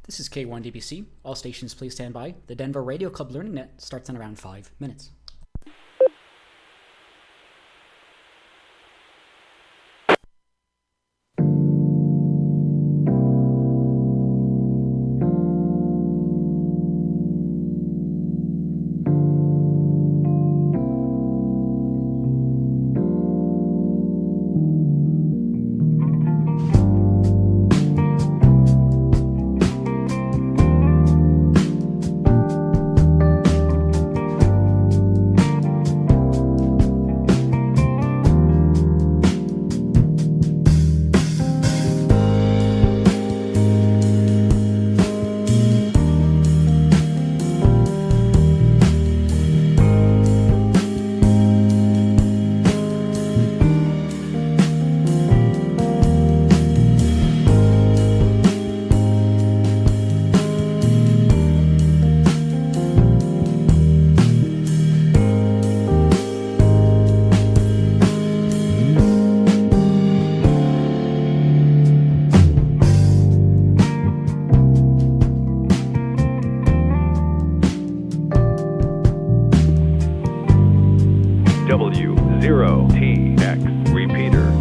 This is K1DBC. All stations please stand by. The Denver Radio Club Learning Net starts in around 5 minutes. W0TX repeater.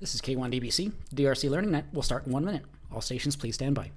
This is K1DBC. DRC Learning Net will start in 1 minute. All stations please stand by.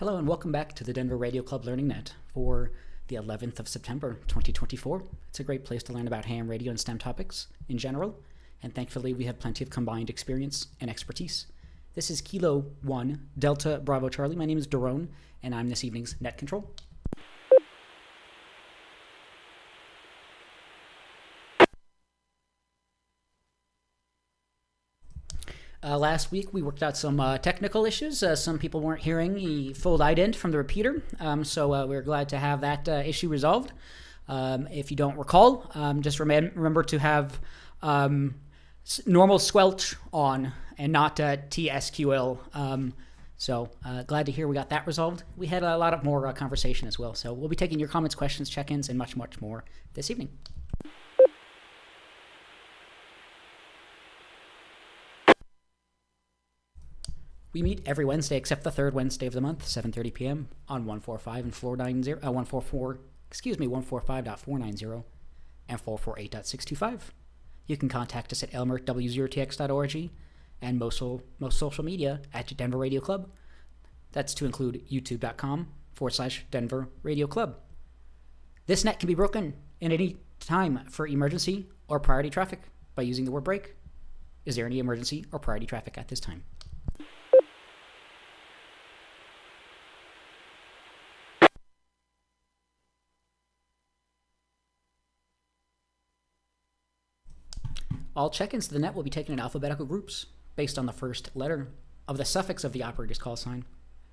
Hello and welcome back to the Denver Radio Club Learning Net for the 11th of September 2024. It's a great place to learn about ham radio and STEM topics in general, and thankfully we have plenty of combined experience and expertise. This is Kilo 1 Delta Bravo Charlie. My name is Daron, and I'm this evening's net control. Last week we worked out some technical issues. Some people weren't hearing the full ident from the repeater, so we're glad to have that issue resolved. If you don't recall, just remember to have normal squelch on and not TSQL. So glad to hear we got that resolved. We had a lot of more conversation as well. So we'll be taking your comments, questions, check-ins, and much, much more this evening. We meet every Wednesday except the third Wednesday of the month, 7:30 p.m. on 145 and 490, 145.490 and 448.625. You can contact us at elmerw0tx.org and most social media at Denver Radio Club. That's to include youtube.com/Denver Radio Club. This net can be broken at any time for emergency or priority traffic by using the word break. Is there any emergency or priority traffic at this time? All check-ins to the net will be taken in alphabetical groups based on the first letter of the suffix of the operator's call sign.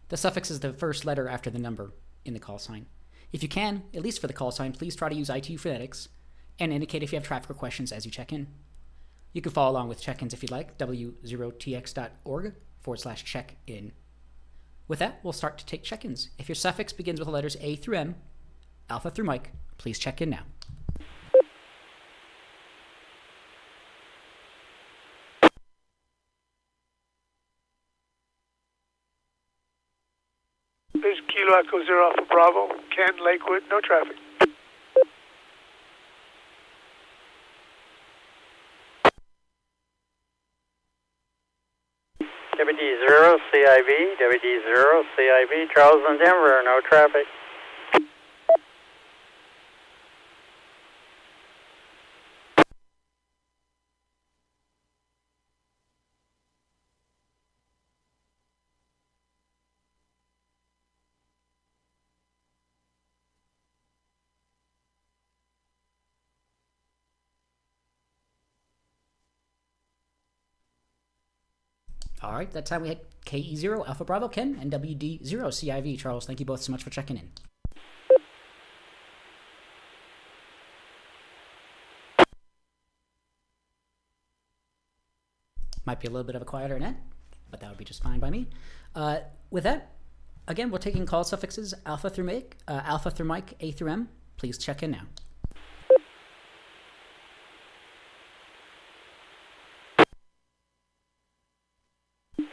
The suffix is the first letter after the number in the call sign. If you can, at least for the call sign, please try to use ITU phonetics and indicate if you have traffic or questions as you check in. You can follow along with check-ins if you'd like, w0tx.org/check-in. With that, we'll start to take check-ins. If your suffix begins with the letters A through M, Alpha through Mike, please check in now. This is Kilo Echo Zero Alpha Bravo, Ken, Lakewood, no traffic. WD0 CIV, WD0 CIV, Charles and Denver, no traffic. All right, that time we had KE0 Alpha Bravo Ken and WD0 CIV Charles. Thank you both so much for checking in. Might be a little bit of a quieter net, but that would be just fine by me. With that, again, we're taking call suffixes Alpha through Mike, A through M. Please check in now.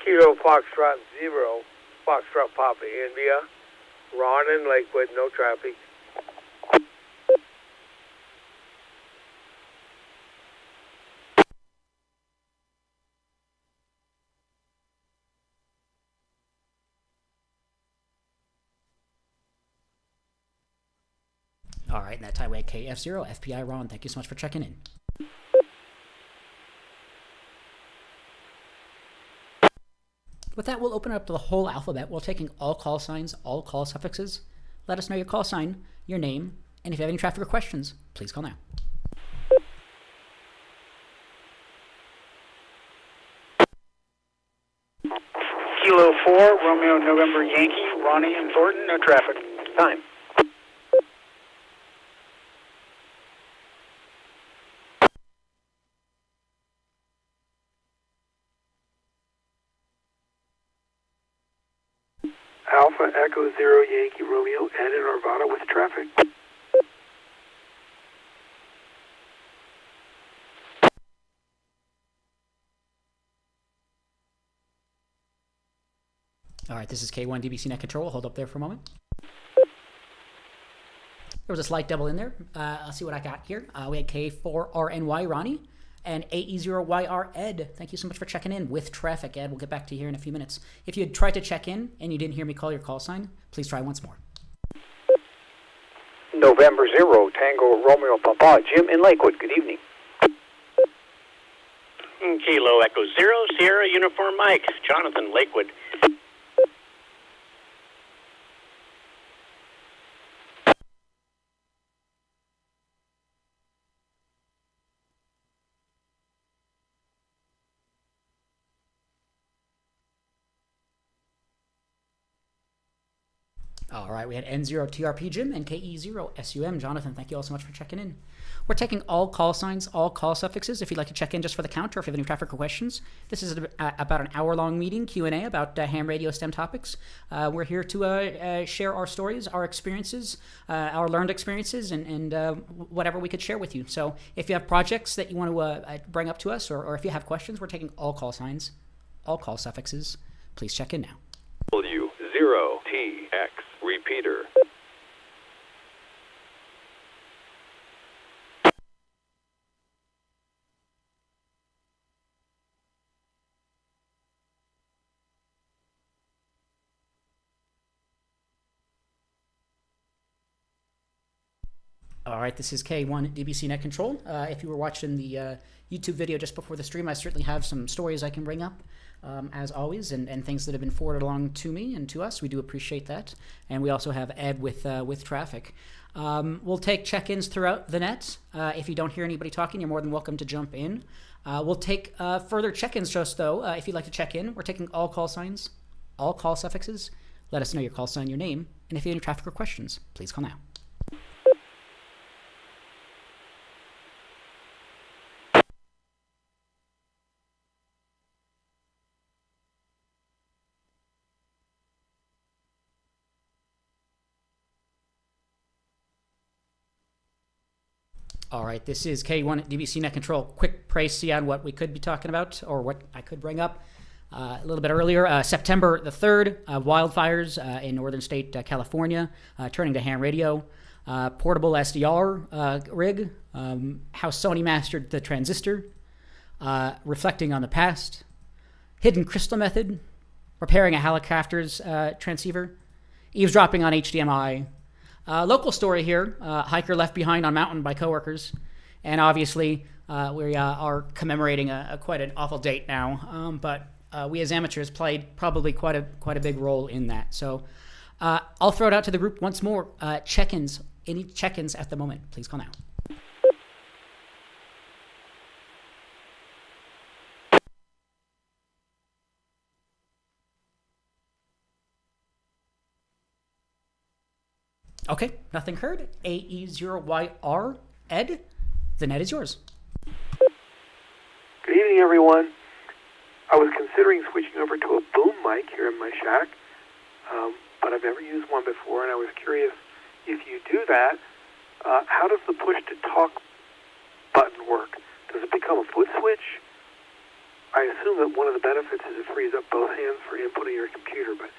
Kilo Foxtrot Zero, Foxtrot Papa India, Ron in Lakewood, no traffic. All right, and that time we had KF0 FPI Ron. Thank you so much for checking in. With that, we'll open it up to the whole alphabet. We're taking all call signs, all call suffixes. Let us know your call sign, your name, and if you have any traffic or questions, please call now. Kilo 4, Romeo November Yankee, Ronnie and Thornton, no traffic. Time. Alpha Echo Zero Yankee Romeo, Ed in Arvada with traffic. All right, this is K1 DBC Net Control. Hold up there for a moment. There was a slight double in there. I'll see what I got here. We had K4RNY Ronnie and AE0YR Ed. Thank you so much for checking in with traffic, Ed. We'll get back to you here in a few minutes. If you had tried to check in and you didn't hear me call your call sign, please try once more. November 0, Tango Romeo Papa, Jim in Lakewood, good evening. Kilo Echo 0, Sierra Uniform Mike, Jonathan, Lakewood. All right, we had N0TRP Jim and KE0SUM. Jonathan, thank you all so much for checking in. We're taking all call signs, all call suffixes. If you'd like to check in just for the count or if you have any traffic or questions, this is about an hour-long meeting, Q&A about ham radio STEM topics. We're here to share our stories, our experiences, our learned experiences, and whatever we could share with you. So if you have projects that you want to bring up to us, or if you have questions, we're taking all call signs, all call suffixes. Please check in now. W0TX repeater. All right, this is K1 DBC Net Control. If you were watching the YouTube video just before the stream, I certainly have some stories I can bring up, as always, and things that have been forwarded along to me and to us. We do appreciate that. And we also have Ed with traffic. We'll take check-ins throughout the net. If you don't hear anybody talking, you're more than welcome to jump in. We'll take further check-ins just, though, if you'd like to check in. We're taking all call signs, all call suffixes. Let us know your call sign, your name, and if you have any traffic or questions, please call now. All right, this is K1 DBC Net Control. Quick précis on what we could be talking about, or what I could bring up a little bit earlier. September the 3rd, wildfires in northern state California, turning to ham radio. Portable SDR rig, how Sony mastered the transistor, reflecting on the past, hidden crystal method, repairing a helicopter's transceiver, eavesdropping on HDMI. Local story here, hiker left behind on mountain by coworkers, and obviously we are commemorating quite an awful date now, but we as amateurs played probably quite a big role in that. So I'll throw it out to the group once more. Check-ins, any check-ins at the moment, please call now. Okay, nothing heard. AE0YR. Ed, the net is yours. Good evening, everyone. I was considering switching over to a boom mic here in my shack, but I've never used one before, and I was curious, if you do that, how does the push-to-talk button work? Does it become a foot switch? I assume that one of the benefits is it frees up both hands for inputting your computer, but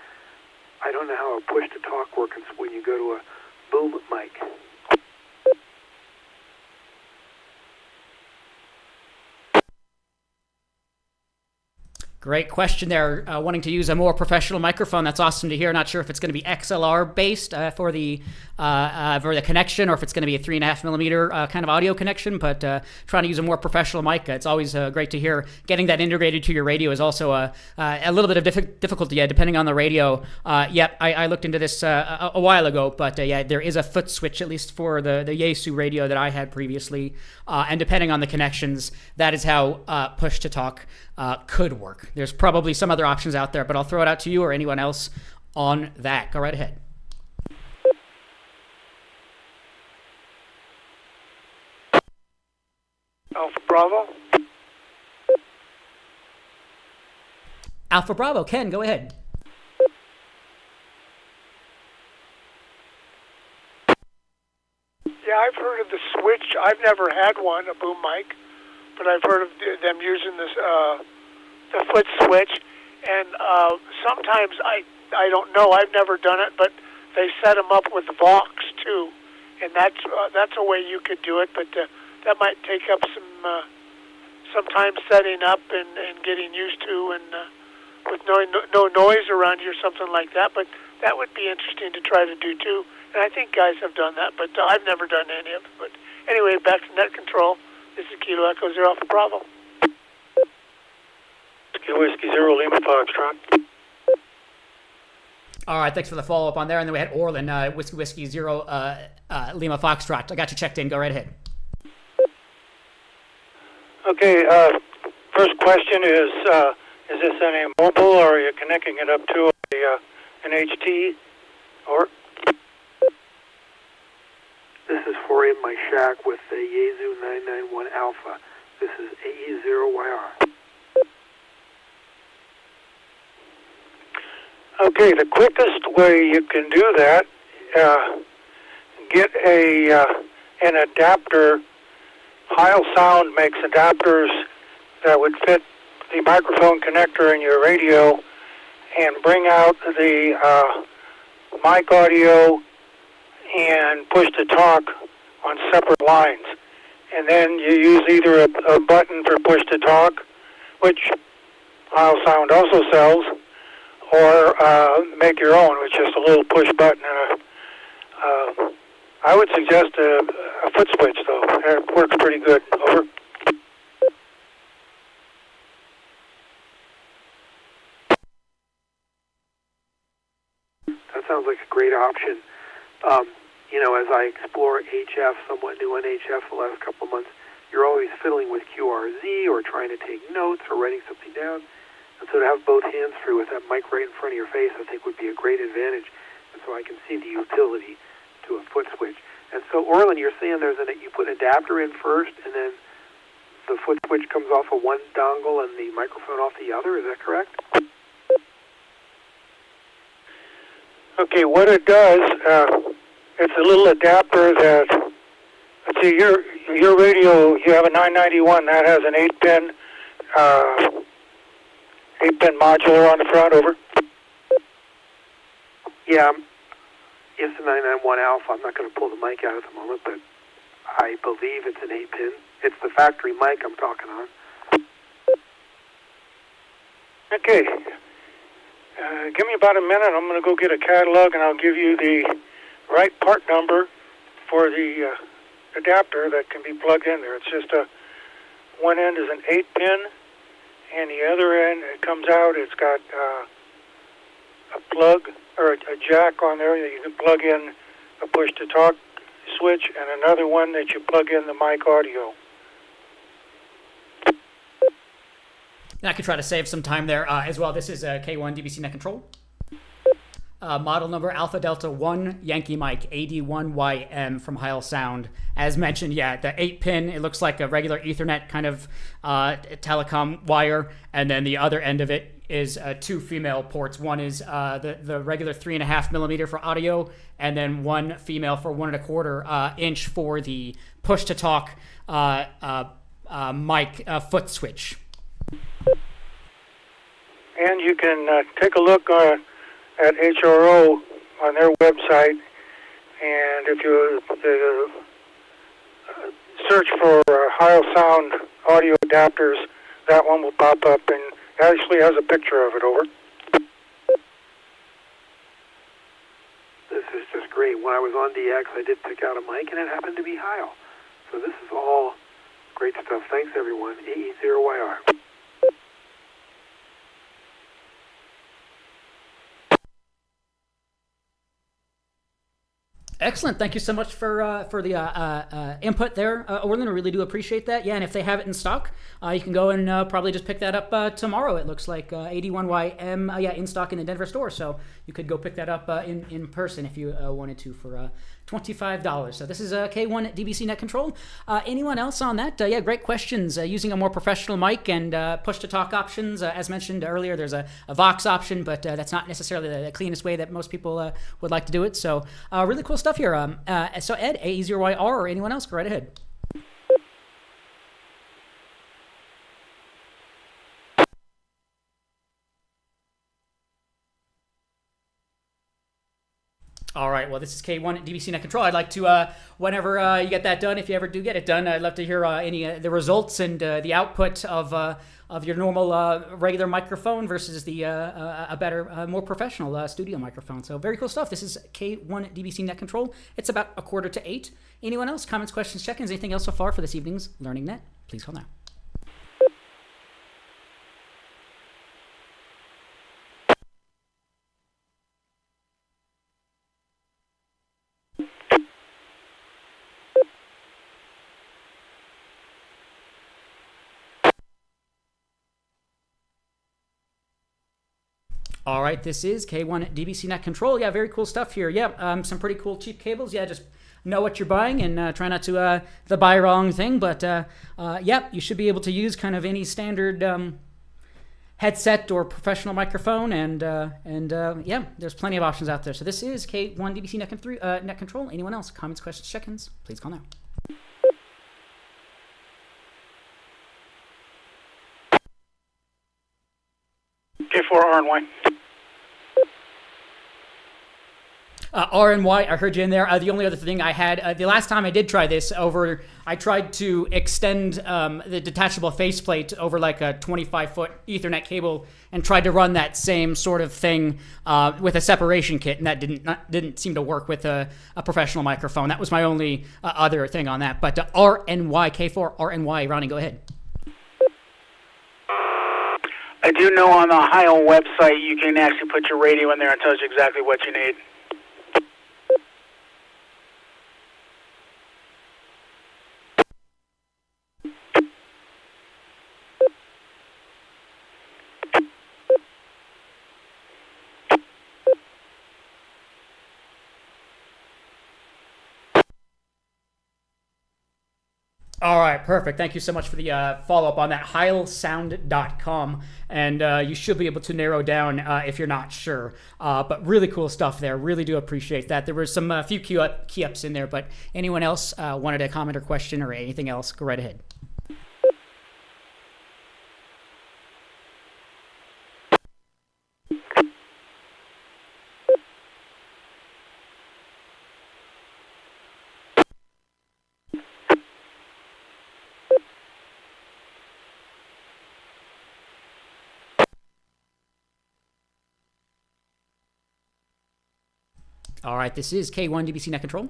I don't know how a push-to-talk works when you go to a boom mic. Great question there. Wanting to use a more professional microphone. That's awesome to hear. Not sure if it's going to be XLR based for the connection, or if it's going to be a 3.5 millimeter kind of audio connection. But trying to use a more professional mic. It's always great to hear. Getting that integrated to your radio is also a little bit of difficulty, depending on the radio. I looked into this a while ago, but there is a foot switch, at least for the Yaesu radio that I had previously. And depending on the connections, that is how push to talk could work. There's probably some other options out there, but I'll throw it out to you or anyone else on that. Go right ahead. Alpha Bravo. Alpha Bravo. Ken, go ahead. Yeah, I've heard of the switch. I've never had one, a boom mic, but I've heard of them using this the foot switch, and sometimes I don't know. I've never done it, but they set them up with Vox too, and that's a way you could do it. But that might take up some time setting up and getting used to, and with no noise around you or something like that. But that would be interesting to try to do too. And I think guys have done that, but I've never done any of it. But anyway, back to net control. This is Kilo Echo Zero Alpha Bravo. Whiskey Zero Lima Foxtrot. All right, thanks for the follow-up on there. And then we had Orlin, Whiskey Zero Lima Foxtrot. I got you checked in. Go right ahead. Okay, first question is this any mobile, or are you connecting it up to an HT? Or for in my shack with the Yaesu 991 Alpha. This is AE0YR. Okay, the quickest way you can do that, get an adapter. Heil Sound makes adapters that would fit the microphone connector in your radio and bring out the mic audio and push to talk on separate lines. And then you use either a button for push to talk, which Heil Sound also sells, or make your own, which is just a little push button and I would suggest a foot switch, though. It works pretty good. Over. That sounds like a great option. As I explore HF, somewhat new on HF the last couple of months, you're always fiddling with QRZ or trying to take notes or writing something down. And so to have both hands free with that mic right in front of your face, I think would be a great advantage. And so I can see the utility to a foot switch. And so, Orlin, you're saying you put an adapter in first, and then the foot switch comes off of one dongle and the microphone off the other. Is that correct? Okay, what it does, it's a little adapter that, let's see, your radio, you have a 991, that has an 8-pin, 8-pin modular on the front, over. Yeah, it's a 991 Alpha. I'm not going to pull the mic out at the moment, but I believe it's an 8-pin. It's the factory mic I'm talking on. Okay. Give me about a minute. I'm going to go get a catalog, and I'll give you the right part number for the adapter that can be plugged in there. It's just one end is an 8-pin, and the other end, it comes out, it's got a plug or a jack on there that you can plug in a push-to-talk switch, and another one that you plug in the mic audio. And I could try to save some time there as well. This is a K1 DBC Net Control. Model number Alpha Delta 1 Yankee Mike AD1YM from Heil Sound. As mentioned, yeah, the 8-pin, it looks like a regular Ethernet kind of telecom wire, and then the other end of it is two female ports. One is the regular 3.5 millimeter for audio, and then one female for 1 1/4 inch for the push to talk mic foot switch. And you can take a look at HRO on their website, and if you search for Heil Sound audio adapters, that one will pop up and actually has a picture of it, over. This is just great. When I was on DX, I did pick out a mic, and it happened to be Heil. So this is all great stuff. Thanks, everyone. AE0YR. Excellent. Thank you so much for the input there, Orlin. I really do appreciate that. Yeah, and if they have it in stock, you can go and probably just pick that up tomorrow. It looks like 81YM, in stock in the Denver store. So you could go pick that up in person if you wanted to for $25. So this is K1 DBC Net Control. Anyone else on that? Yeah, great questions. Using a more professional mic and push-to-talk options. As mentioned earlier, there's a Vox option, but that's not necessarily the cleanest way that most people would like to do it. So really cool stuff here. So Ed, AE0YR, or anyone else, go right ahead. All right, well, this is K1 DBC Net Control. I'd like to, whenever you get that done, if you ever do get it done, I'd love to hear any the results and the output of your normal regular microphone versus the a better, more professional studio microphone. So very cool stuff. This is K1 DBC Net Control. It's about 7:45. Anyone else? Comments, questions, check-ins, anything else so far for this evening's Learning Net? Please call now. All right, this is K1 DBC Net Control. Yeah, very cool stuff here. Yeah, some pretty cool cheap cables. Yeah, just know what you're buying and try not to the buy wrong thing. But yeah, you should be able to use kind of any standard headset or professional microphone, and yeah, there's plenty of options out there. So this is K1DBC Net Control. Anyone else? Comments, questions, check-ins? Please call now. K4RNY. RNY, I heard you in there. The only other thing I had, the last time I did try this I tried to extend the detachable faceplate over like a 25-foot Ethernet cable and tried to run that same sort of thing with a separation kit, and that didn't seem to work with a professional microphone. That was my only other thny on that. But RNY, K4, RNY, Ronnie, go ahead. I do know on the Ohio website you can actually put your radio in there and tells you exactly what you need. All right, perfect. Thank you so much for the follow-up on that, heilsound.com, and you should be able to narrow down if you're not sure. But really cool stuff there. Really do appreciate that. There were some few key-ups in there, but anyone else wanted a comment or question or anything else, go right ahead. All right, this is K1DBC Net Control.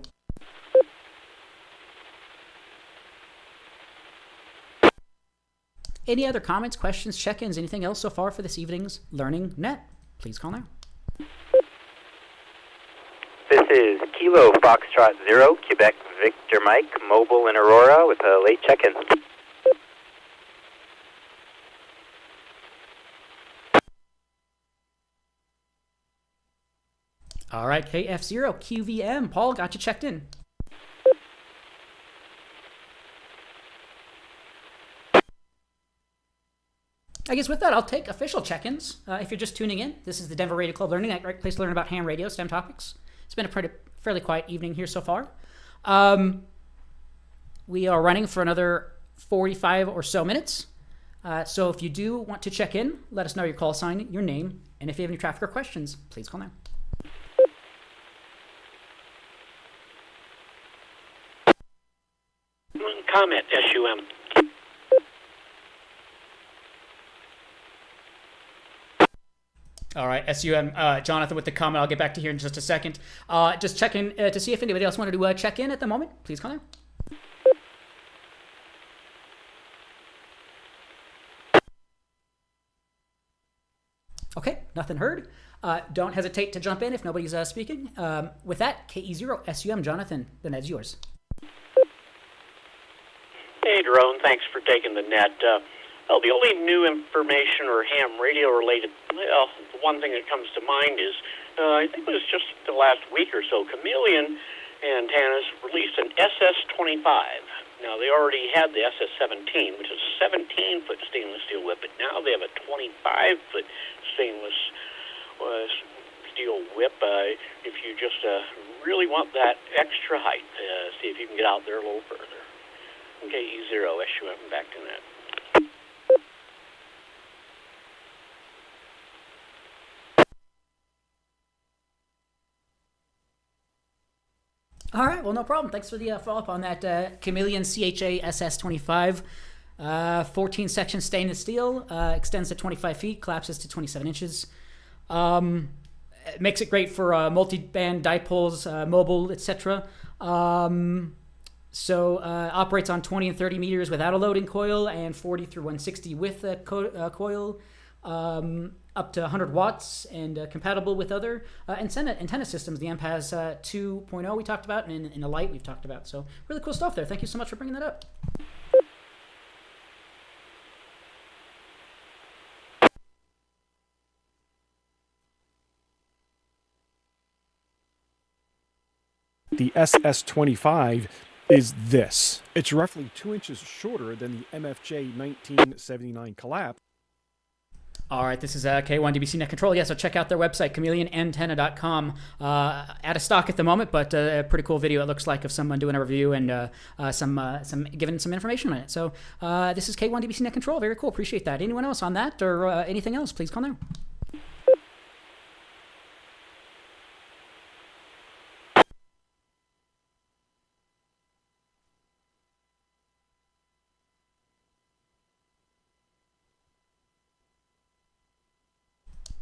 Any other comments, questions, check-ins, anything else so far for this evening's Learning Net? Please call now. This is Kilo Foxtrot 0, Quebec Victor Mike, mobile in Aurora with a late check-in. All right, KF0, QVM. Paul, got you checked in. I guess with that, I'll take official check-ins. If you're just tuning in, this is the Denver Radio Club Learning Net, great place to learn about ham radio, STEM topics. It's been a fairly quiet evening here so far. We are running for another 45 or so minutes. So if you do want to check in, let us know your call sign, your name, and if you have any traffic or questions, please call now. Comment, SUM. All right, SUM, Jonathan with the comment. I'll get back to here in just a second. Just checking to see if anybody else wanted to check in at the moment. Please call now. Okay, nothing heard. Don't hesitate to jump in if nobody's speaking. With that, KE0, SUM, Jonathan, the net's yours. Hey, Drone, thanks for taking the net. Well, the only new information or ham radio related, well, the one thing that comes to mind is, I think it was just the last week or so, Chameleon Antennas released an SS25. Now, they already had the SS17, which is a 17-foot stainless steel whip, but now they have a 25-foot stainless steel whip. If you just really want that extra height, see if you can get out there a little further. Okay, E0, SUM, back to that. All right, well, no problem. Thanks for the follow-up on that Chameleon CHA SS25. 14-section stainless steel, extends to 25 feet, collapses to 27 inches. It makes it great for multi-band dipoles, mobile, etc. So operates on 20 and 30 meters without a loading coil, and 40 through 160 with a coil. Up to 100 watts, and compatible with other antenna systems. The AMP has 2.0 we talked about, and in the light we've talked about. So really cool stuff there. Thank you so much for bringing that up. the SS25 is this. It's roughly 2 inches shorter than the MFJ 1979 collapse. All right, this is K1DBC Net Control. Yeah, so check out their website, chameleonantenna.com. Out of stock at the moment, but a pretty cool video it looks like of someone doing a review and some giving some information on it. So this is K1DBC Net Control. Very cool. Appreciate that. Anyone else on that or anything else, please call now.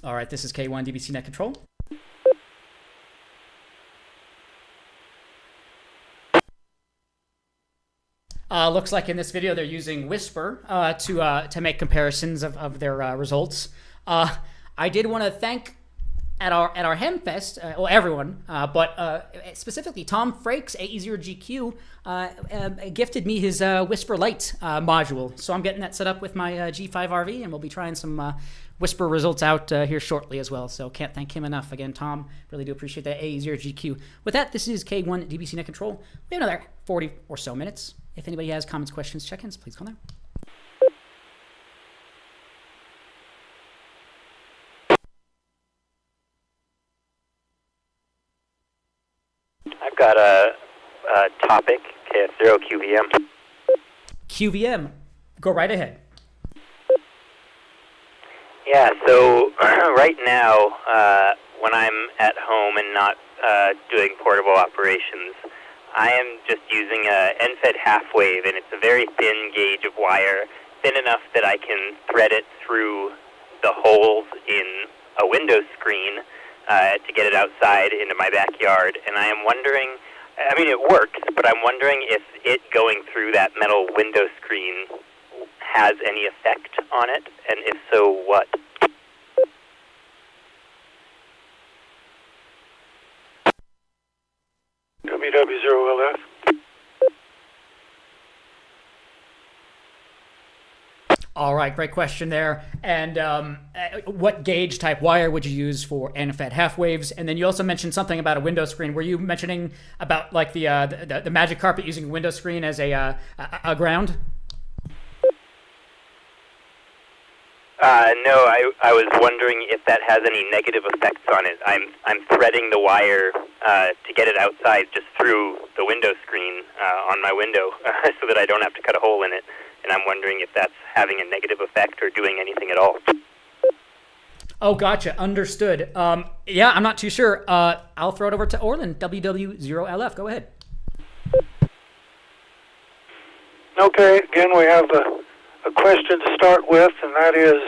All right, this is K1DBC Net Control. Looks like in this video they're using Whisper to make comparisons of their results. I did want to thank at our Hemfest, well, everyone, but specifically Tom Frakes, AE0GQ, gifted me his Whisper Lite module. So I'm getting that set up with my G5RV, and we'll be trying some Whisper results out here shortly as well. So can't thank him enough. Again, Tom, really do appreciate that, AE0GQ. With that, this is K1DBC Net Control. We have another 40 or so minutes. If anybody has comments, questions, check-ins, please call now. I've got a topic, KS0 QVM. QVM, go right ahead. Yeah, so right now, when I'm at home and not doing portable operations, I am just using a NFED half-wave, and it's a very thin gauge of wire, thin enough that I can thread it through the holes in a window screen to get it outside into my backyard. And I am wondering, I mean, it works, but I'm wondering if it going through that metal window screen has any effect on it, and if so, what? WW0LF. All right, great question there. And what gauge type wire would you use for NFED half waves? And then you also mentioned something about a window screen. Were you mentioning about like the magic carpet using a window screen as a ground? No, I was wondering if that has any negative effects on it. I'm threading the wire to get it outside just through the window screen on my window so that I don't have to cut a hole in it. And I'm wondering if that's having a negative effect or doing anything at all. Oh, gotcha. Understood. Yeah, I'm not too sure. I'll throw it over to Orland, WW0LF. Go ahead. Okay, again, we have a question to start with, and that is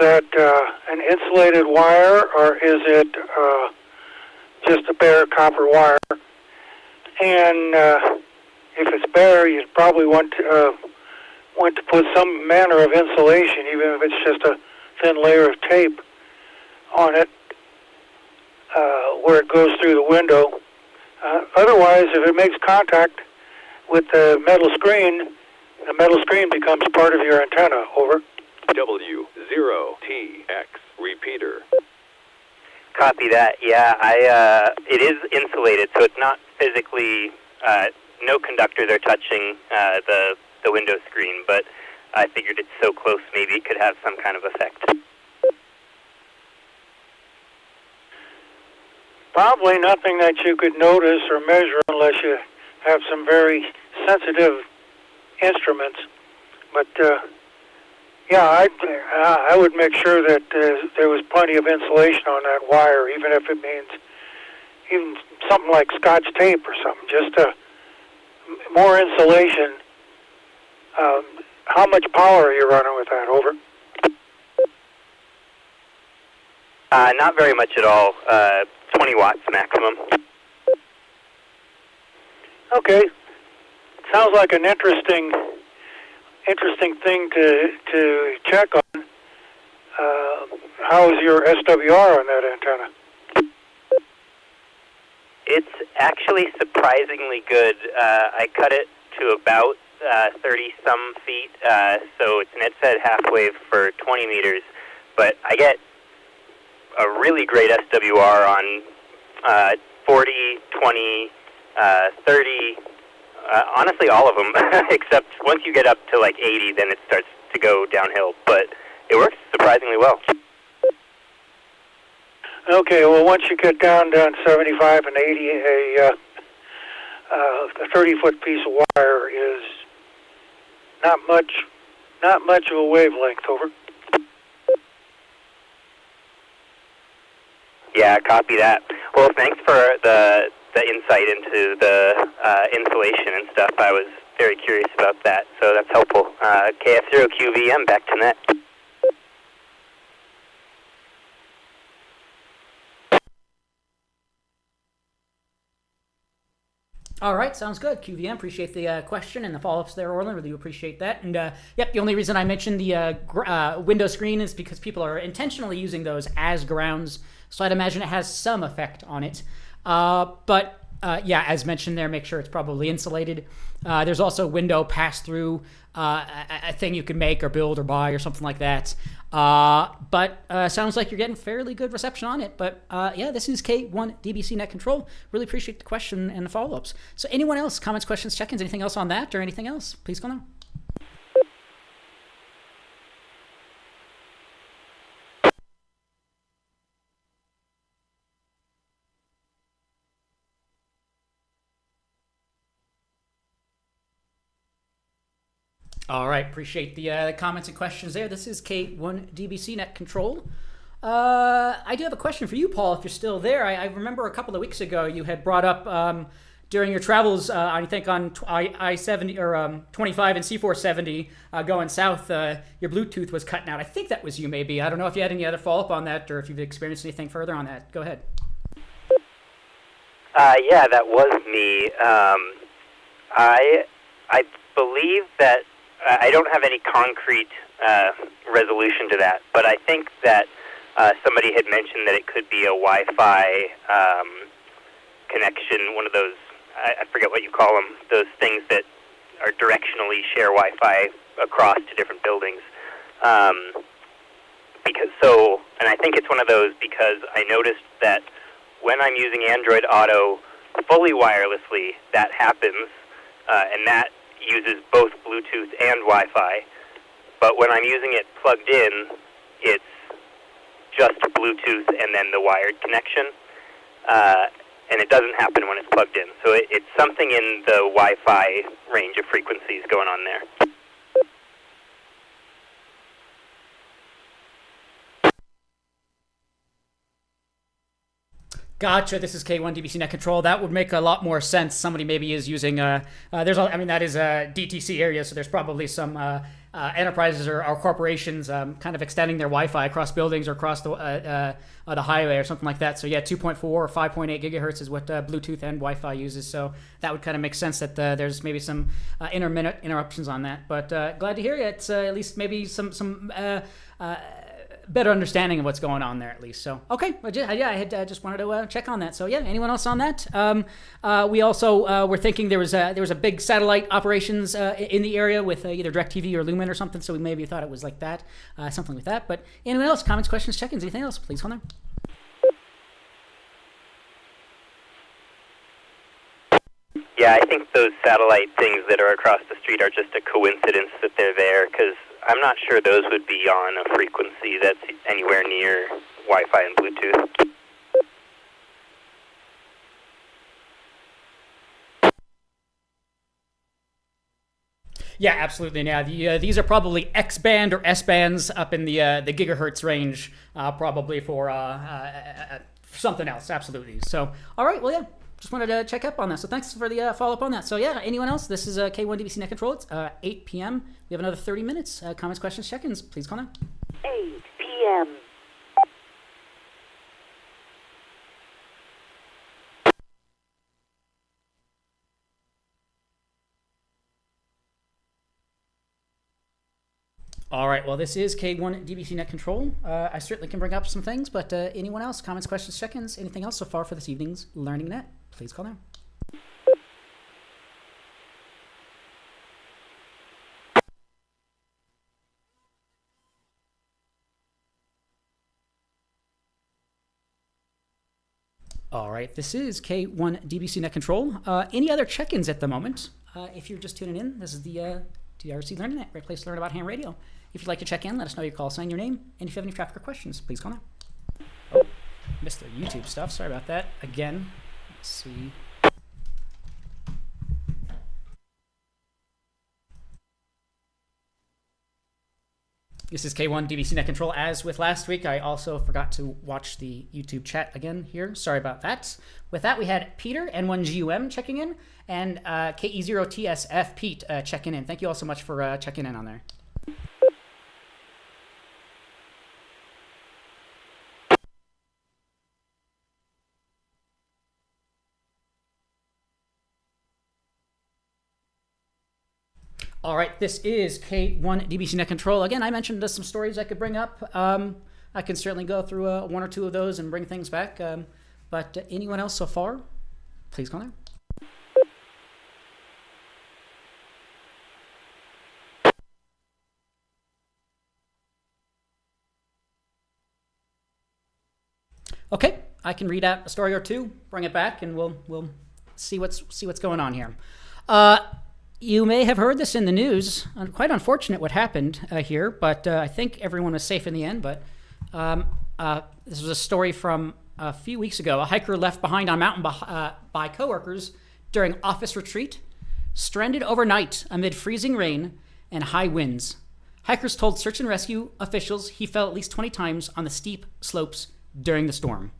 that an insulated wire, or is it just a bare copper wire? And if it's bare, you'd probably want to put some manner of insulation, even if it's just a thin layer of tape on it where it goes through the window. Otherwise, if it makes contact with the metal screen becomes part of your antenna. Over. W0TX repeater. Copy that. Yeah, it is insulated, so it's not physically, no conductors are touching the window screen, but I figured it's so close maybe it could have some kind of effect. Probably nothing that you could notice or measure unless you have some very sensitive instruments. But yeah, I would make sure that there was plenty of insulation on that wire, even if it means even something like Scotch tape or something, just more insulation. How much power are you running with that? Over. Not very much at all. 20 watts maximum. Okay. Sounds like an interesting thing to check on. How is your SWR on that antenna? It's actually surprisingly good. I cut it to about 30-some feet, so it's an NFED half-wave for 20 meters, but I get a really great SWR on 40, 20, 30, honestly all of them, except once you get up to like 80, then it starts to go downhill. But it works surprisingly well. Okay, well, once you get down 75 and 80, a 30-foot piece of wire is not much of a wavelength. Over. Yeah, copy that. Well, thanks for the insight into the insulation and stuff. I was very curious about that, so that's helpful. KF0QVM, back to net. All right, sounds good. QVM, appreciate the question and the follow-ups there, Orland. Really appreciate that. And yep, the only reason I mentioned the window screen is because people are intentionally using those as grounds, so I'd imagine it has some effect on it. But yeah, as mentioned there, make sure it's probably insulated. There's also window pass-through, a thing you can make or build or buy or something like that. But sounds like you're getting fairly good reception on it. But yeah, this is K1 DBC Net Control. Really appreciate the question and the follow-ups. So anyone else, comments, questions, check-ins, anything else on that or anything else? Please go now. All right, appreciate the comments and questions there. This is K1 DBC Net Control. I do have a question for you, Paul, if you're still there. I remember a couple of weeks ago you had brought up during your travels, I think on I-70 or 25 and C470 going south, your Bluetooth was cutting out. I think that was you, maybe. I don't know if you had any other follow-up on that or if you've experienced anything further on that. Go ahead. Yeah, that was me. I believe that I don't have any concrete resolution to that, but I think that somebody had mentioned that it could be a Wi-Fi connection, one of those, I forget what you call them, those things that are directionally share Wi-Fi across to different buildings. And I think it's one of those because I noticed that when I'm using Android Auto fully wirelessly, that happens, and that uses both Bluetooth and Wi-Fi. But when I'm using it plugged in, it's just Bluetooth and then the wired connection. And it doesn't happen when it's plugged in. So it's something in the Wi-Fi range of frequencies going on there. Gotcha. This is K1 DBC Net Control. That would make a lot more sense. Somebody maybe is using. That is a DTC area, so there's probably some enterprises or corporations kind of extending their Wi-Fi across buildings or across the highway or something like that. So yeah, 2.4 or 5.8 gigahertz is what Bluetooth and Wi-Fi uses. So that would kind of make sense that there's maybe some intermittent interruptions on that. But glad to hear it. It's at least maybe some better understanding of what's going on there at least. So okay, I had just wanted to check on that. So yeah, anyone else on that? We also were thinking there was a big satellite operations in the area with either DirecTV or Lumen or something. So we maybe thought it was like that, something like that. But anyone else? Comments, questions, check-ins, anything else? Please hold on. Yeah, I think those satellite things that are across the street are just a coincidence that they're there, because I'm not sure those would be on a frequency that's anywhere near Wi-Fi and Bluetooth. Yeah, absolutely. Yeah, these are probably X band or S bands up in the gigahertz range, probably for something else. Absolutely. So, all right. Well, yeah. Just wanted to check up on that. So thanks for the follow-up on that. So yeah, anyone else? This is K1 DBC Net Control. It's 8 p.m. We have another 30 minutes. Comments, questions, check-ins. Please call now. 8 p.m. All right. Well, this is K1 DBC Net Control. I certainly can bring up some things, but anyone else? Comments, questions, check-ins, anything else so far for this evening's Learning Net? Please call now. All right, this is K1 DBC Net Control. Any other check-ins at the moment? If you're just tuning in, this is the DRC Learning Net, great place to learn about ham radio. If you'd like to check in, let us know your call sign, your name, and if you have any traffic or questions, please call now. Oh, missed the YouTube stuff. Sorry about that. Again, let's see. This is K1 DBC Net Control. As with last week, I also forgot to watch the YouTube chat again here. Sorry about that. With that, we had Peter, N1GUM, checking in, and KE0TSF Pete checking in. Thank you all so much for checking in on there. All right, this is K1 DBC Net Control. Again, I mentioned some stories I could bring up. I can certainly go through one or two of those and bring things back. But anyone else so far, please call now. Okay, I can read out a story or two, bring it back, and we'll see what's going on here. You may have heard this in the news. Quite unfortunate what happened here, but I think everyone was safe in the end. But this was a story from a few weeks ago. A hiker left behind on a mountain by coworkers during office retreat, stranded overnight amid freezing rain and high winds. Hikers told search and rescue officials he fell at least 20 times on the steep slopes during the storm.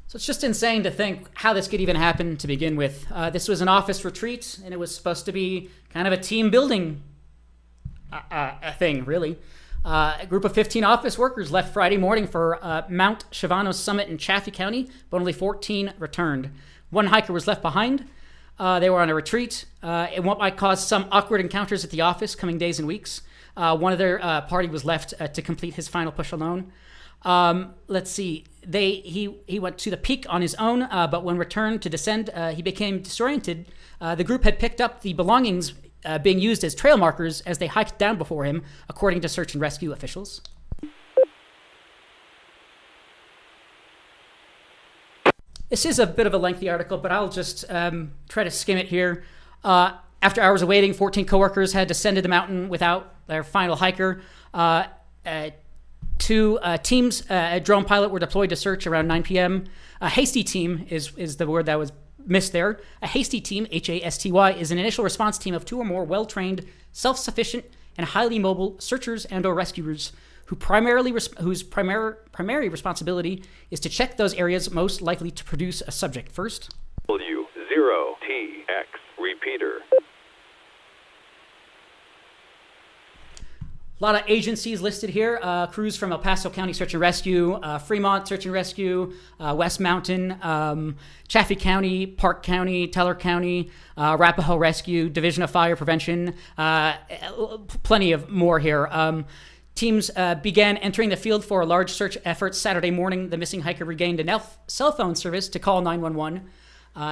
So it's just insane to think how this could even happen to begin with. This was an office retreat, and it was supposed to be kind of a team building thing, really. A group of 15 office workers left Friday morning for Mount Shavano Summit in Chaffee County, but only 14 returned. One hiker was left behind. They were on a retreat. It might cause some awkward encounters at the office coming days and weeks. One of their party was left to complete his final push alone. Let's see. He went to the peak on his own, but when returned to descend, he became disoriented. The group had picked up the belongings being used as trail markers as they hiked down before him, according to search and rescue officials. This is a bit of a lengthy article, but I'll just try to skim it here. After hours of waiting, 14 coworkers had descended the mountain without their final hiker. Two teams, a drone pilot, were deployed to search around 9 p.m. A hasty team is the word that was missed there. A hasty team, HASTY, is an initial response team of 2 or more well-trained, self-sufficient, and highly mobile searchers and/or rescuers whose primary responsibility is to check those areas most likely to produce a subject first. W0TX repeater. A lot of agencies listed here. Crews from El Paso County Search and Rescue, Fremont Search and Rescue, West Mountain, Chaffee County, Park County, Teller County, Arapahoe Rescue, Division of Fire Prevention, plenty of more here. Teams began entering the field for a large search effort Saturday morning. The missing hiker regained a cell phone service to call 911.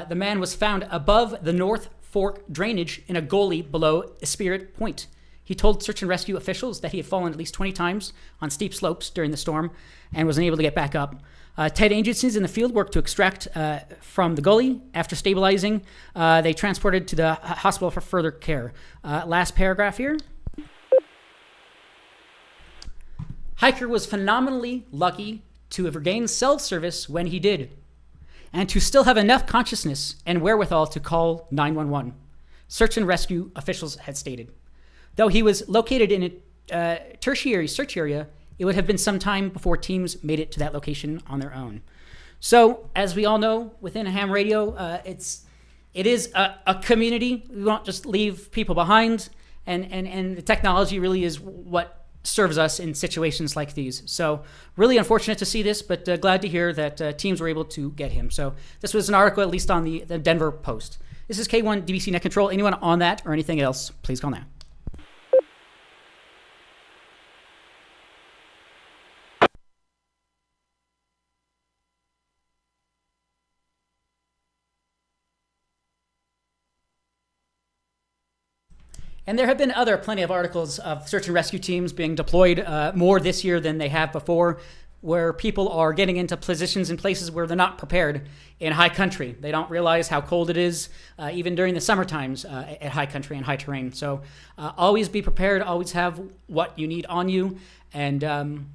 The man was found above the North Fork drainage in a gully below Esprit Point. He told search and rescue officials that he had fallen at least 20 times on steep slopes during the storm and was unable to get back up. 10 agencies in the field worked to extract from the gully. After stabilizing, they transported to the hospital for further care. Last paragraph here. Hiker was phenomenally lucky to have regained cell service when he did, and to still have enough consciousness and wherewithal to call 911, search and rescue officials had stated. Though he was located in a tertiary search area, it would have been some time before teams made it to that location on their own. So, as we all know, within ham radio, it is a community. We won't just leave people behind, and the technology really is what serves us in situations like these. So, really unfortunate to see this, but glad to hear that teams were able to get him. So, this was an article, at least on the Denver Post. This is K1 DBC Net Control. Anyone on that or anything else, please call now. And there have been plenty of articles of search and rescue teams being deployed more this year than they have before, where people are getting into positions in places where they're not prepared in high country. They don't realize how cold it is, even during the summer times at high country and high terrain. So always be prepared, always have what you need on you, and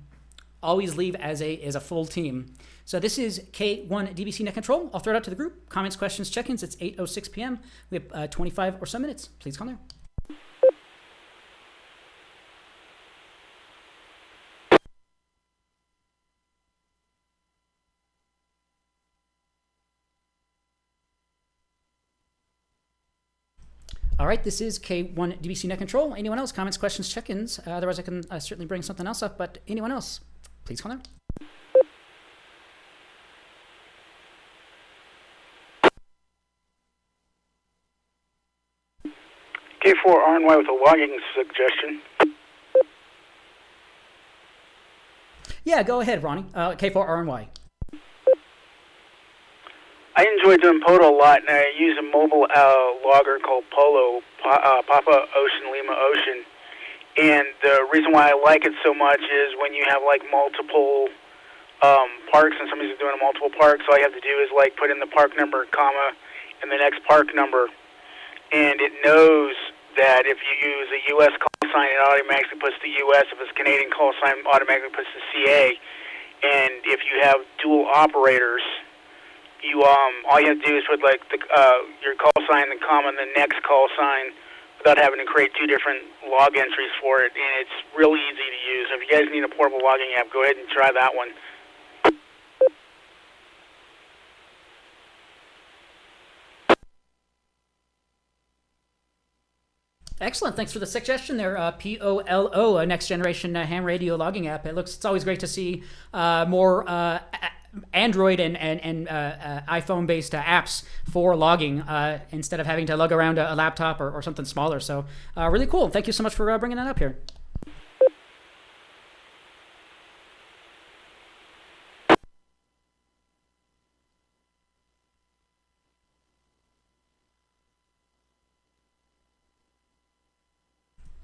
always leave as a full team. So this is K1 DBC Net Control. I'll throw it out to the group. Comments, questions, check-ins. It's 8:06 p.m. We have 25 or so minutes. Please come there. All right, this is K1 DBC Net Control. Anyone else? Comments, questions, check-ins? Otherwise, I can certainly bring something else up, but anyone else? Please come there. K4RNY with a logging suggestion. Yeah, go ahead, Ronnie. K4RNY. I enjoy doing POTO a lot, and I use a mobile logger called Polo, Papa Ocean Lima Ocean. And the reason why I like it so much is when you have like multiple parks and somebody's doing multiple parks, all you have to do is like put in the park number, comma, and the next park number. And it knows that if you use a U.S. call sign, it automatically puts the U.S. If it's a Canadian call sign, it automatically puts the CA. And if you have dual operators, you all you have to do is put like your call sign, the comma, and the next call sign, without having to create two different log entries for it. And it's really easy to use. If you guys need a portable logging app, go ahead and try that one. Excellent. Thanks for the suggestion there. POLO, a next generation ham radio logging app. It's always great to see more Android and iPhone based apps for logging instead of having to lug around a laptop or something smaller. So really cool. Thank you so much for bringing that up here.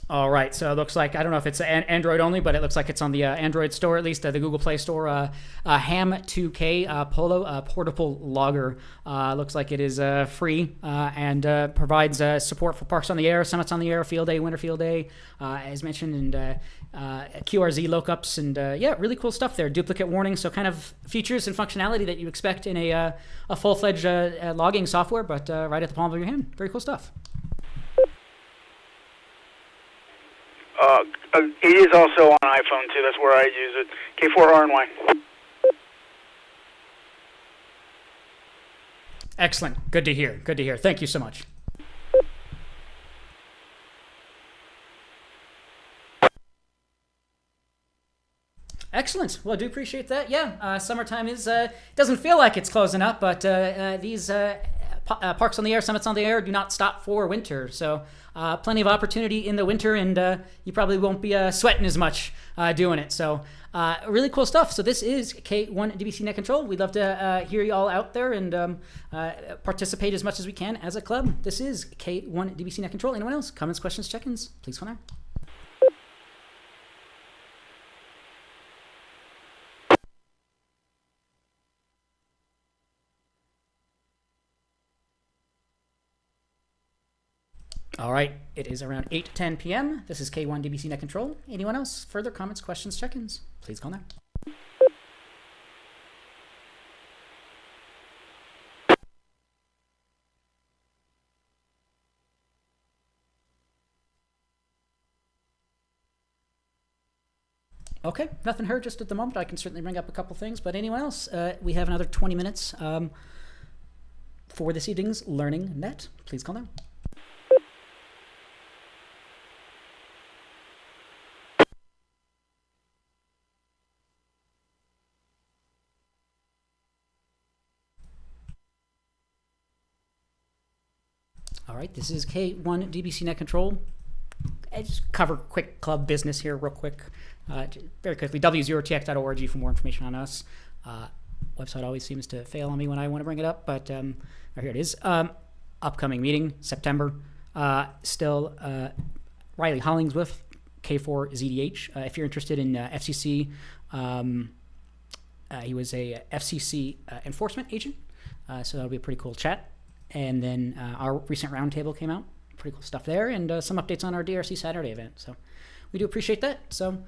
All right, so it looks like, I don't know if it's Android only, but it looks like it's on the Android store, at least the Google Play Store. Ham2K Polo portable logger. Looks like it is free and provides support for parks on the air, summits on the air, field day, winter field day, as mentioned, and QRZ lookups, and yeah, really cool stuff there. Duplicate warning, so kind of features and functionality that you expect in a full-fledged logging software, but right at the palm of your hand. Very cool stuff. It is also on iPhone, too. That's where I use it. K4RNY. Excellent. Good to hear. Good to hear. Thank you so much. Excellent. Well, I do appreciate that. Yeah, summertime is, doesn't feel like it's closing up, but these parks on the air, summits on the air do not stop for winter. So plenty of opportunity in the winter, and you probably won't be sweating as much doing it. So really cool stuff. So this is K1 DBC Net Control. We'd love to hear you all out there and participate as much as we can as a club. This is K1 DBC Net Control. Anyone else? Comments, questions, check-ins? Please come there. All right, it is around 8:10 p.m. This is K1 DBC Net Control. Anyone else? Further comments, questions, check-ins? Please call there. Okay, nothing heard just at the moment. I can certainly bring up a couple things, but anyone else? We have another 20 minutes for this evening's Learning Net. Please call now. All right, this is K1 DBC Net Control. I just cover quick club business here real quick. Very quickly, w0tx.org for more information on us. Website always seems to fail on me when I want to bring it up, but here it is. Upcoming meeting, September. Still Riley Hollingsworth, K4ZDH. If you're interested in FCC, he was a FCC enforcement agent, so that'll be a pretty cool chat. And then our recent roundtable came out. Pretty cool stuff there, and some updates on our DRC Saturday event. So we do appreciate that. So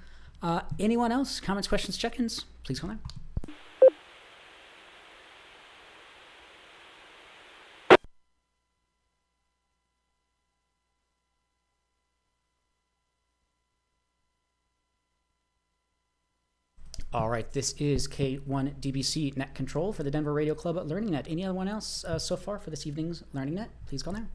anyone else? Comments, questions, check-ins? Please go there. All right, this is K1DBC Net Control for the Denver Radio Club Learning Net. Anyone else so far for this evening's Learning Net? Please go there.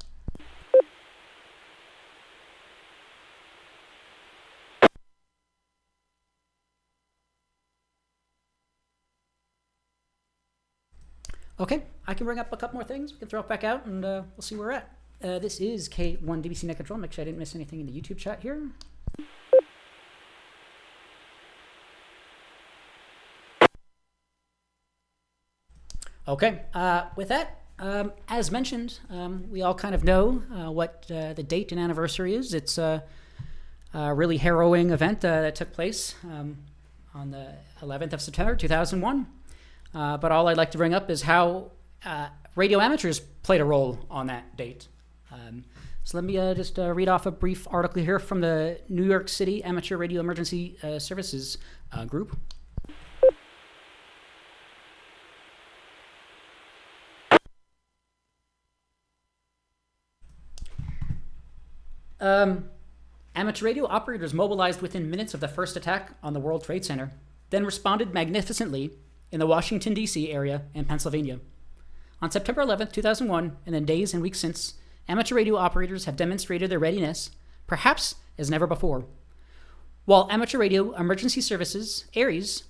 Okay, I can bring up a couple more things. We can throw it back out, and we'll see where we're at. This is K1DBC Net Control. Make sure I didn't miss anything in the YouTube chat here. Okay, with that, as mentioned, we all kind of know what the date and anniversary is. It's a really harrowing event that took place on the 11th of September, 2001. But all I'd like to bring up is how radio amateurs played a role on that date. So let me just read off a brief article here from the New York City Amateur Radio Emergency Services Group. Amateur radio operators mobilized within minutes of the first attack on the World Trade Center, then responded magnificently in the Washington, D.C. area and Pennsylvania. On September 11th, 2001, and in days and weeks since, amateur radio operators have demonstrated their readiness, perhaps as never before. While Amateur Radio Emergency Services, ARES,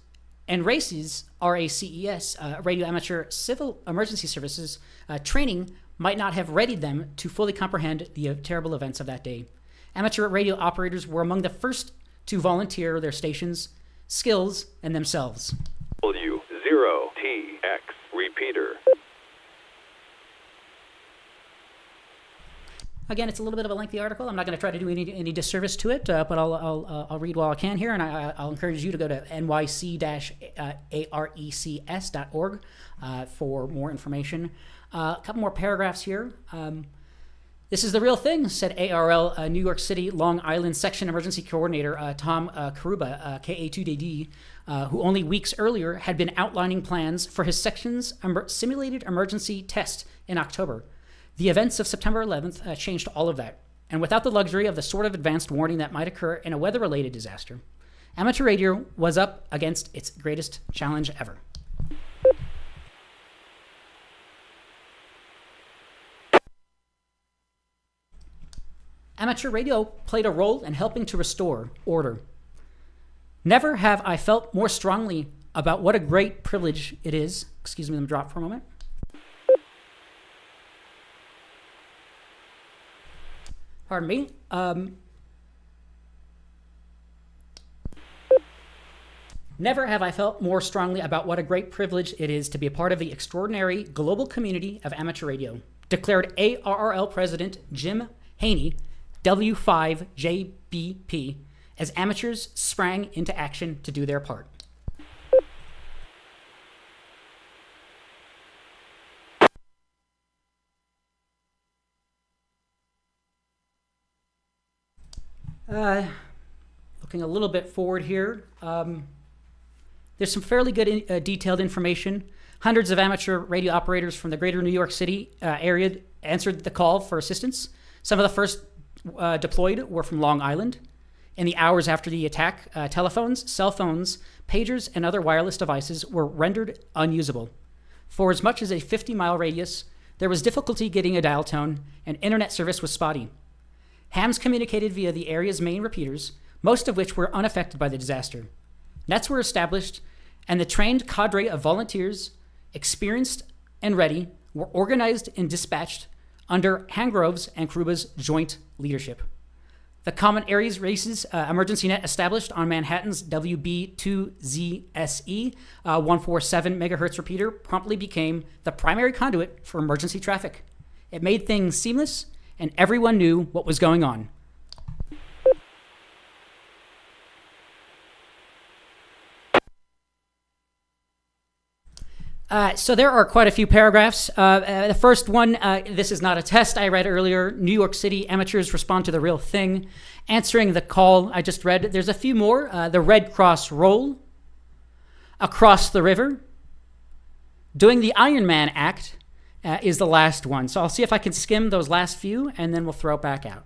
and RACES, RACES, Radio Amateur Civil Emergency Services, training might not have readied them to fully comprehend the terrible events of that day. Amateur radio operators were among the first to volunteer their stations, skills, and themselves. W0TX repeater. Again, it's a little bit of a lengthy article. I'm not going to try to do any disservice to it, but I'll read while I can here, and I'll encourage you to go to nyc-arecs.org for more information. A couple more paragraphs here. This is the real thing, said ARL New York City Long Island Section Emergency Coordinator Tom Karuba, KA2DD, who only weeks earlier had been outlining plans for his section's simulated emergency test in October. The events of September 11th changed all of that, and without the luxury of the sort of advanced warning that might occur in a weather-related disaster, amateur radio was up against its greatest challenge ever. Amateur radio played a role in helping to restore order. Never have I felt more strongly about what a great privilege it is. Excuse me, let me drop for a moment. Pardon me. Never have I felt more strongly about what a great privilege it is to be a part of the extraordinary global community of amateur radio, declared ARRL President Jim Haney, W5JBP, as amateurs sprang into action to do their part. Looking a little bit forward here, there's some fairly good detailed information. Hundreds of amateur radio operators from the greater New York City area answered the call for assistance. Some of the first deployed were from Long Island. In the hours after the attack, telephones, cell phones, pagers, and other wireless devices were rendered unusable. For as much as a 50-mile radius, there was difficulty getting a dial tone, and internet service was spotty. Hams communicated via the area's main repeaters, most of which were unaffected by the disaster. Nets were established, and the trained cadre of volunteers, experienced and ready, were organized and dispatched under Hangrove's and Karuba's joint leadership. The Common Areas Races emergency net established on Manhattan's WB2ZSE 147 megahertz repeater promptly became the primary conduit for emergency traffic. It made things seamless, and everyone knew what was going on. So there are quite a few paragraphs. The first one, this is not a test I read earlier. New York City amateurs respond to the real thing. Answering the call I just read. There's a few more. The Red Cross roll. Across the river. Doing the Iron Man act is the last one. So I'll see if I can skim those last few, and then we'll throw it back out.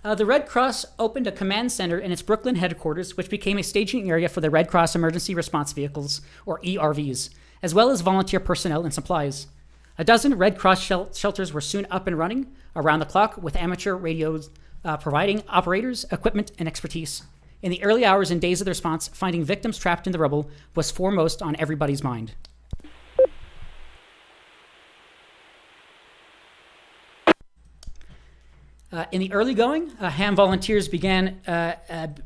The Red Cross opened a command center in its Brooklyn headquarters, which became a staging area for the Red Cross Emergency Response Vehicles, or ERVs, as well as volunteer personnel and supplies. A dozen Red Cross shelters were soon up and running around the clock, with amateur radios providing operators, equipment, and expertise. In the early hours and days of the response, finding victims trapped in the rubble was foremost on everybody's mind. In the early going, ham volunteers began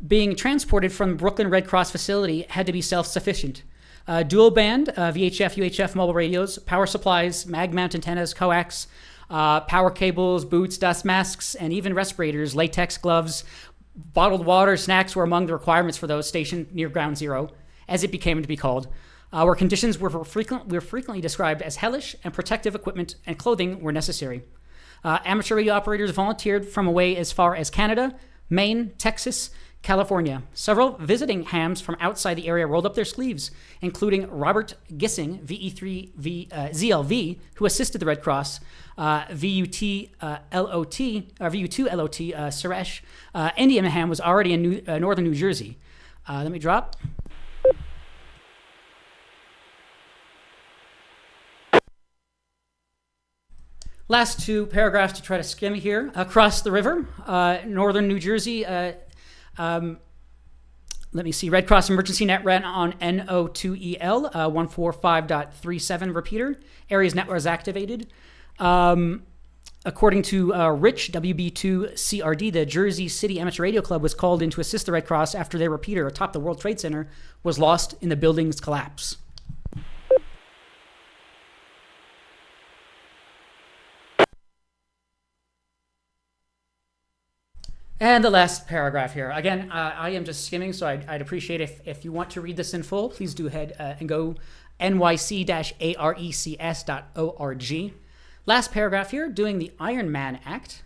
being transported from the Brooklyn Red Cross facility had to be self-sufficient. Dual band, VHF, UHF mobile radios, power supplies, mag mount antennas, coax, power cables, boots, dust masks, and even respirators, latex gloves, bottled water, snacks were among the requirements for those stationed near Ground Zero, as it became to be called, where conditions were frequently described as hellish, and protective equipment and clothing were necessary. Amateur radio operators volunteered from away as far as Canada, Maine, Texas, California. Several visiting hams from outside the area rolled up their sleeves, including Robert Gissing, VE3ZLV, who assisted the Red Cross, VU2LOT, Suresh. Indian ham was already in northern New Jersey. Let me drop. Last two paragraphs to try to skim here. Across the river, northern New Jersey, let me see, Red Cross Emergency Net ran on NO2EL 145.37 repeater. Area's net was activated. According to Rich, WB2CRD, the Jersey City Amateur Radio Club was called in to assist the Red Cross after their repeater atop the World Trade Center was lost in the building's collapse. And the last paragraph here. Again, I am just skimming, so I'd appreciate if you want to read this in full, please do ahead and go nyc-arecs.org. Last paragraph here, doing the Iron Man Act.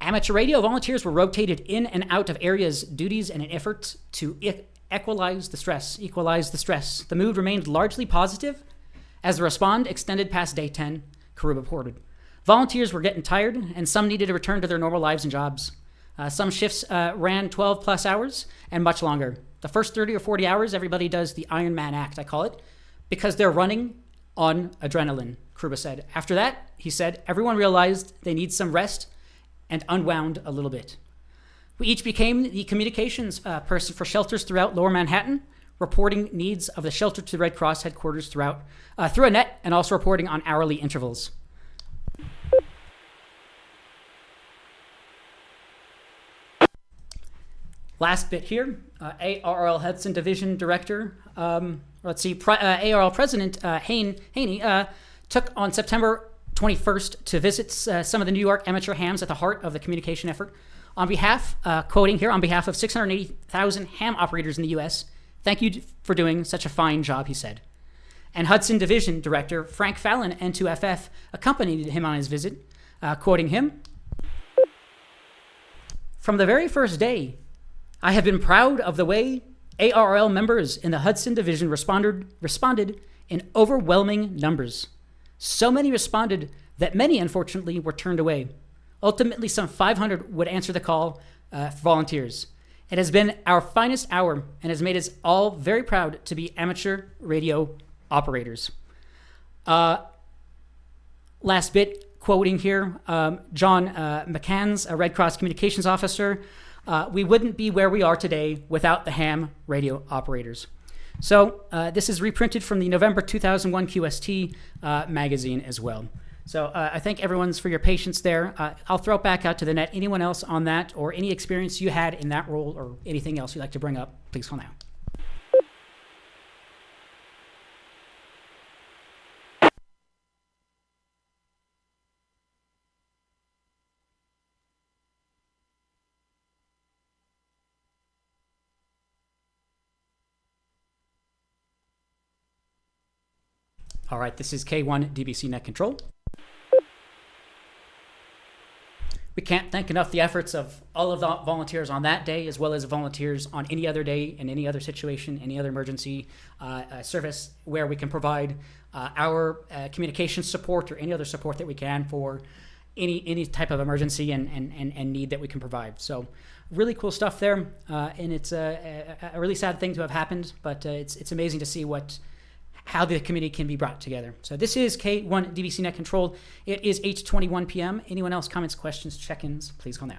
Amateur radio volunteers were rotated in and out of areas, duties, in an effort to equalize the stress. The mood remained largely positive as the respond extended past day 10, Carew reported. Volunteers were getting tired, and some needed to return to their normal lives and jobs. Some shifts ran 12 plus hours and much longer. The first 30 or 40 hours, everybody does the Iron Man Act, I call it, because they're running on adrenaline, Kruba said. After that, he said, everyone realized they need some rest and unwound a little bit. We each became the communications person for shelters throughout Lower Manhattan, reporting needs of the shelter to the Red Cross headquarters through a net, and also reporting on hourly intervals. Last bit here, ARL Hudson Division Director, ARL President Haney took on September 21st to visit some of the New York amateur hams at the heart of the communication effort. On behalf, quoting here, on behalf of 680,000 ham operators in the U.S., thank you for doing such a fine job, he said. And Hudson Division Director Frank Fallon, N2FF, accompanied him on his visit, quoting him, "From the very first day, I have been proud of the way ARL members in the Hudson Division responded in overwhelming numbers. So many responded that many, unfortunately, were turned away. Ultimately, some 500 would answer the call for volunteers. It has been our finest hour and has made us all very proud to be amateur radio operators." Last bit, quoting here, John McCann's, a Red Cross communications officer, "We wouldn't be where we are today without the ham radio operators." So this is reprinted from the November 2001 QST magazine as well. So I thank everyone for your patience there. I'll throw it back out to the net. Anyone else on that or any experience you had in that role or anything else you'd like to bring up, please call now. All right, this is K1 DBC Net Control. We can't thank enough the efforts of all of the volunteers on that day, as well as volunteers on any other day, in any other situation, any other emergency service where we can provide our communication support or any other support that we can for any type of emergency and need that we can provide. So really cool stuff there, and it's a really sad thing to have happened, but it's amazing to see how the community can be brought together. So this is K1 DBC Net Control. It is 8:21 p.m. Anyone else, comments, questions, check-ins, please call now.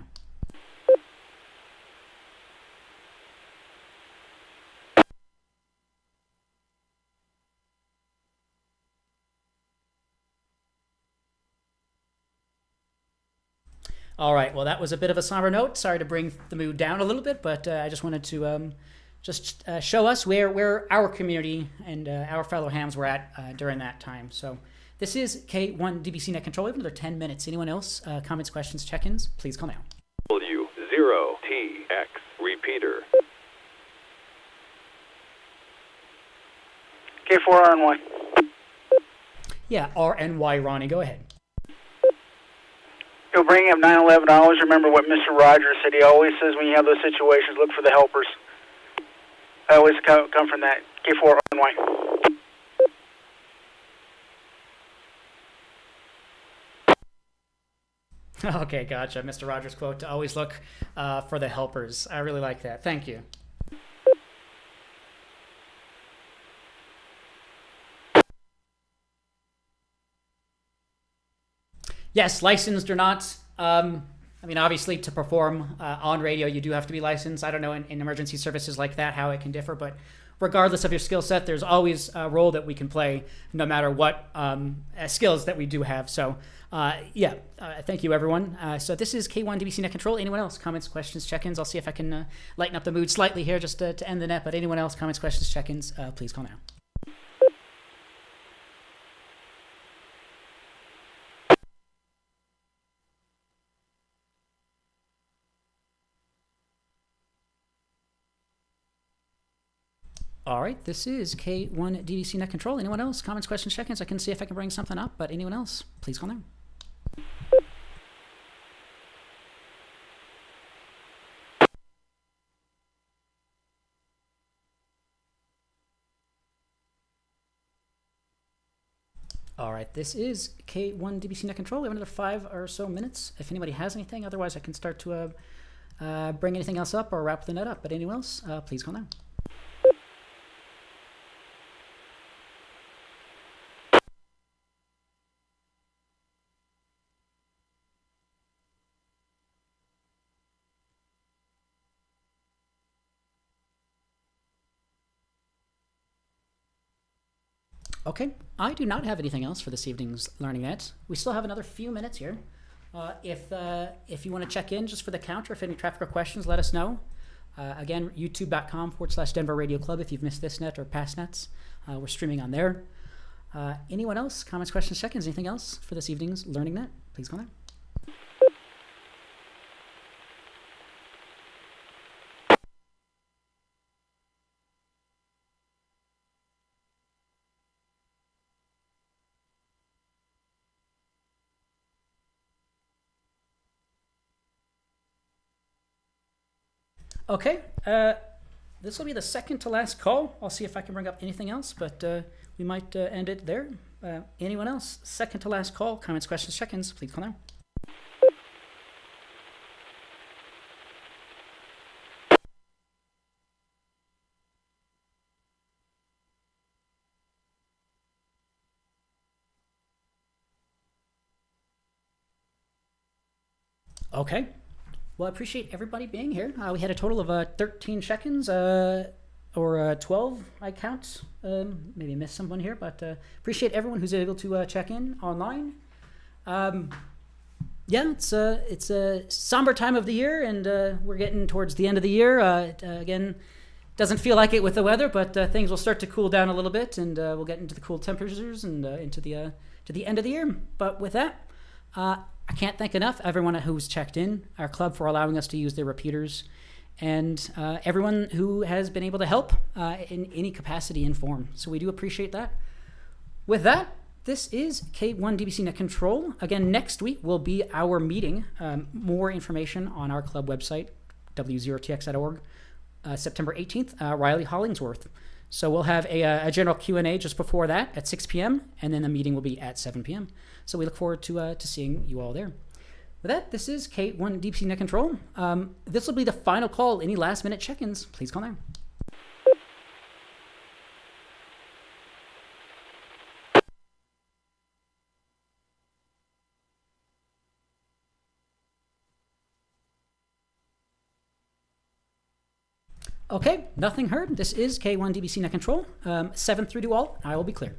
All right, well, that was a bit of a somber note. Sorry to bring the mood down a little bit, but I just wanted to show us where our community and our fellow hams were at during that time. So this is K1 DBC Net Control. We have another 10 minutes. Anyone else? Comments, questions, check-ins? Please call now. W0TX repeater. K4RNY. Yeah, RNY, Ronnie, go ahead. Bringing up 9/11, I always remember what Mr. Rogers said. He always says when you have those situations, look for the helpers. I always come from that. K4RNY. Okay, gotcha. Mr. Rogers' quote, to always look for the helpers. I really like that. Thank you. Yes, licensed or not. I mean, obviously, to perform on radio, you do have to be licensed. I don't know in emergency services like that how it can differ, but regardless of your skill set, there's always a role that we can play no matter what skills that we do have. So, thank you, everyone. So this is K1 DBC Net Control. Anyone else? Comments, questions, check-ins? I'll see if I can lighten up the mood slightly here just to end the net, but anyone else? Comments, questions, check-ins? Please call now. All right, this is K1 DDC Net Control. Anyone else? Comments, questions, check-ins? I can see if I can bring something up, but anyone else? Please call now. All right, this is K1 DBC Net Control. We have another 5 or so minutes. If anybody has anything, otherwise I can start to bring anything else up or wrap the net up. But anyone else? Please call now. Okay, I do not have anything else for this evening's Learning Net. We still have another few minutes here. If you want to check in just for the counter, if any traffic or questions, let us know. Again, youtube.com/Denver Radio Club if you've missed this net or past nets. We're streaming on there. Anyone else? Comments, questions, check-ins? Anything else for this evening's Learning Net? Please call in. Okay, this will be the second to last call. I'll see if I can bring up anything else, but we might end it there. Anyone else? Second to last call. Comments, questions, check-ins. Please call now. Okay. Well, I appreciate everybody being here. We had a total of 13 check-ins, or 12, I count. Maybe missed someone here, but appreciate everyone who's able to check in online. Yeah, it's a somber time of the year, and we're getting towards the end of the year. Again, doesn't feel like it with the weather, but things will start to cool down a little bit, and we'll get into the cool temperatures and into the end of the year. But with that, I can't thank enough everyone who's checked in, our club for allowing us to use their repeaters, and everyone who has been able to help in any capacity and form. So we do appreciate that. With that, this is K1 DBC Net Control. Again, next week will be our meeting. More information on our club website, w0tx.org, September 18th, Riley Hollingsworth. So we'll have a general Q&A just before that at 6 p.m., and then the meeting will be at 7 p.m. So we look forward to seeing you all there. With that, this is K1 DBC Net Control. This will be the final call. Any last-minute check-ins, please call now. Okay, nothing heard. This is K1 DBC Net Control. 7-3 to all. I will be clear.